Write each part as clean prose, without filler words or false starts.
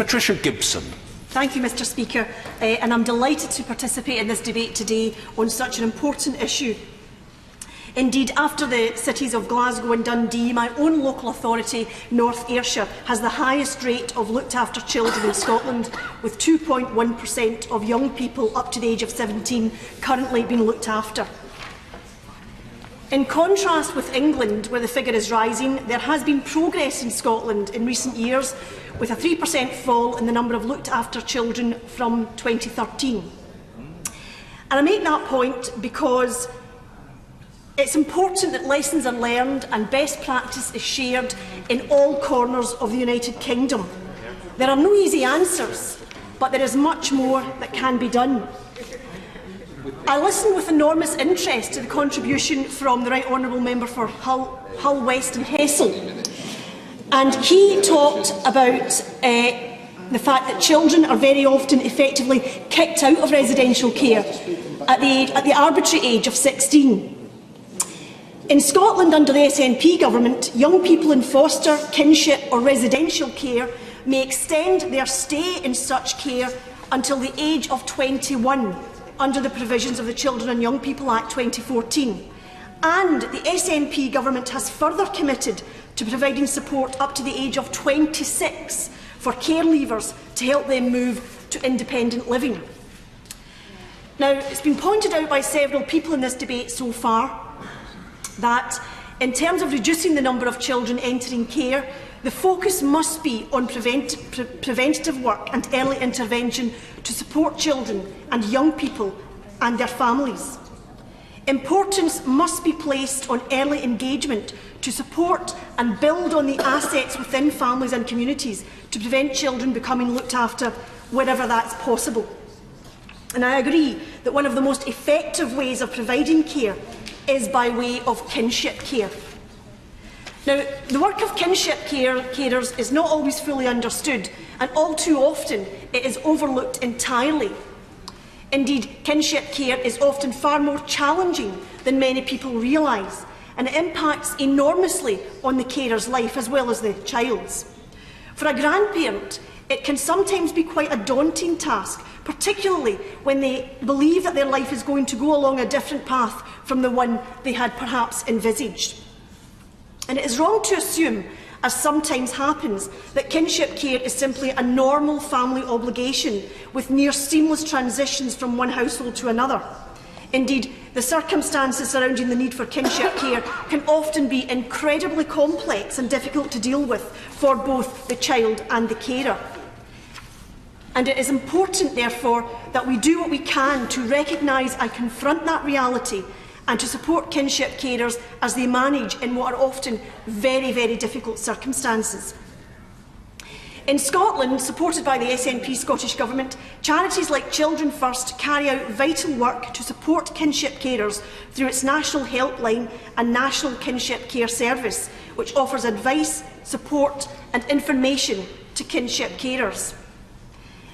Patricia Gibson. Thank you, Mr Speaker, and I'm delighted to participate in this debate today on such an important issue. Indeed, after the cities of Glasgow and Dundee, my own local authority, North Ayrshire, has the highest rate of looked-after children in Scotland, with 2.1% of young people up to the age of 17 currently being looked after. In contrast with England, where the figure is rising, there has been progress in Scotland in recent years, with a 3% fall in the number of looked-after children from 2013. And I make that point because it's important that lessons are learned and best practice is shared in all corners of the United Kingdom. There are no easy answers, but there is much more that can be done. I listened with enormous interest to the contribution from the Right Honourable Member for Hull West and Hessel, and he talked about the fact that children are very often effectively kicked out of residential care at the arbitrary age of 16. In Scotland, under the SNP government, young people in foster, kinship or residential care may extend their stay in such care until the age of 21 under the provisions of the Children and Young People Act 2014. And the SNP government has further committed to providing support up to the age of 26 for care leavers to help them move to independent living. Now, it's been pointed out by several people in this debate so far that, in terms of reducing the number of children entering care, the focus must be on preventative work and early intervention to support children and young people and their families. Importance must be placed on early engagement to support and build on the assets within families and communities to prevent children becoming looked after wherever that's possible. And I agree that one of the most effective ways of providing care is by way of kinship care. Now, the work of kinship carers is not always fully understood, and all too often it is overlooked entirely. Indeed, kinship care is often far more challenging than many people realise, and it impacts enormously on the carer's life as well as the child's. For a grandparent, it can sometimes be quite a daunting task, particularly when they believe that their life is going to go along a different path from the one they had perhaps envisaged. And it is wrong to assume, as sometimes happens, that kinship care is simply a normal family obligation with near seamless transitions from one household to another. Indeed, the circumstances surrounding the need for kinship care can often be incredibly complex and difficult to deal with for both the child and the carer. And it is important, therefore, that we do what we can to recognise and confront that reality and to support kinship carers as they manage in what are often very, very difficult circumstances. In Scotland, supported by the SNP Scottish Government, charities like Children First carry out vital work to support kinship carers through its national helpline and national kinship care service, which offers advice, support and information to kinship carers.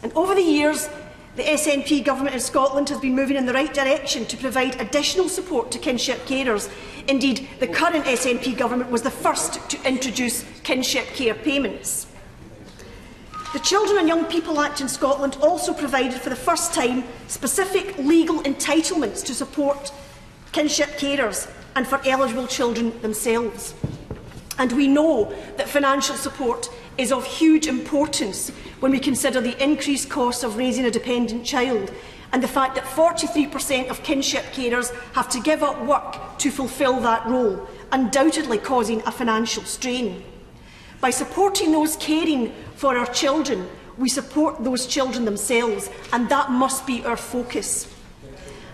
And over the years, the SNP government in Scotland has been moving in the right direction to provide additional support to kinship carers. Indeed, the current SNP government was the first to introduce kinship care payments. The Children and Young People Act in Scotland also provided for the first time specific legal entitlements to support kinship carers and for eligible children themselves. And we know that financial support is of huge importance when we consider the increased costs of raising a dependent child and the fact that 43% of kinship carers have to give up work to fulfil that role, undoubtedly causing a financial strain. By supporting those caring for our children, we support those children themselves, and that must be our focus.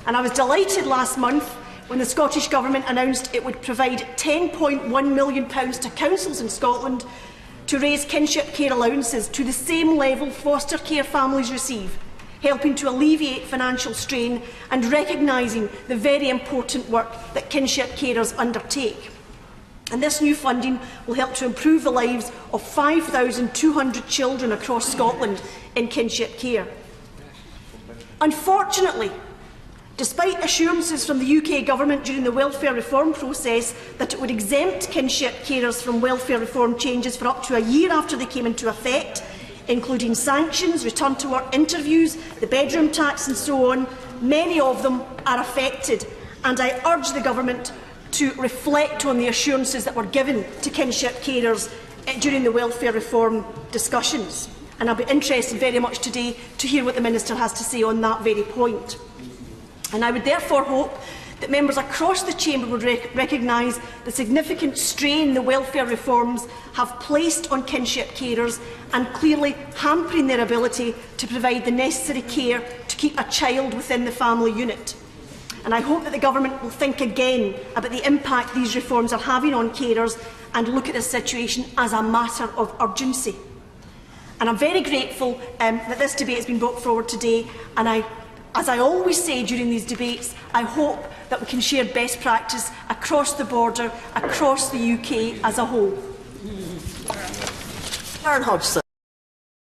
And I was delighted last month when the Scottish Government announced it would provide £10.1 million to councils in Scotland to raise kinship care allowances to the same level foster care families receive, helping to alleviate financial strain and recognising the very important work that kinship carers undertake. And this new funding will help to improve the lives of 5,200 children across Scotland in kinship care. Unfortunately, despite assurances from the UK Government during the welfare reform process that it would exempt kinship carers from welfare reform changes for up to a year after they came into effect, including sanctions, return to work interviews, the bedroom tax and so on. Many of them are affected, and I urge the Government to reflect on the assurances that were given to kinship carers during the welfare reform discussions. And I'll be interested very much today to hear what the Minister has to say on that very point. And I would therefore hope that members across the Chamber would recognise the significant strain the welfare reforms have placed on kinship carers and clearly hampering their ability to provide the necessary care to keep a child within the family unit. And I hope that the Government will think again about the impact these reforms are having on carers and look at this situation as a matter of urgency. And I'm very grateful that this debate has been brought forward today, and as I always say during these debates, I hope that we can share best practice across the border, across the UK as a whole. Aaron Hodgson.